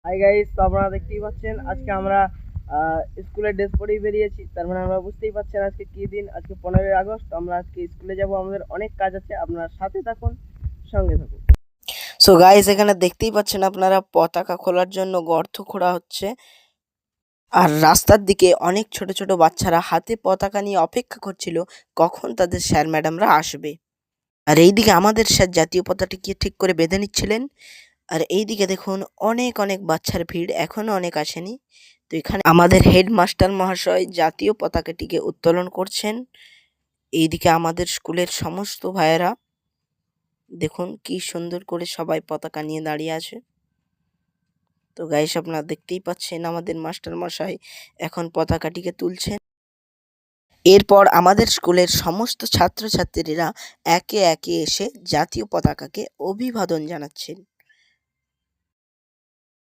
Hi guys, তো আপনারা দেখতেই পাচ্ছেন আজকে আমরা স্কুলের ড্রেস পরেই বেরিয়েছি। তার মানে আমরা বুঝতেই পারছেন আজকে কি দিন। আজকে 15ই আগস্ট। আমরা আজকে স্কুলে যাব, আমাদের অনেক কাজ আছে। আপনারা সাথে থাকুন, সঙ্গে থাকুন। সো গাইস, এখানে দেখতেই পাচ্ছেন আপনারা পতাকা খোলার জন্য গর্ত খোঁড়া হচ্ছে। আর রাস্তার দিকে অনেক ছোট ছোট বাচ্চারা হাতে পতাকা নিয়ে অপেক্ষা করছিল কখন তাদের স্যার ম্যাডামরা আসবে। আর এইদিকে আমাদের স্যার জাতীয় পতাকাটিকে ঠিক করে বেঁধে নিচ্ছিলেন। আর এইদিকে দেখুন অনেক অনেক বাচ্চার ভিড়, এখনো অনেক আসেনি। তো এখানে আমাদের হেডমাস্টার মহাশয় জাতীয় পতাকাটিকে উত্তোলন করছেন। এইদিকে আমাদের স্কুলের সমস্ত ভাইয়েরা দেখুন কি সুন্দর করে সবাই পতাকা নিয়ে দাঁড়িয়ে আছে। তো গাইস, আপনারা দেখতেই পাচ্ছেন আমাদের মাস্টার মশাই এখন পতাকাটিকে তুলছেন। এরপর আমাদের স্কুলের সমস্ত ছাত্রছাত্রীরা একে একে এসে জাতীয় পতাকাকে অভিবাদন জানাচ্ছেন।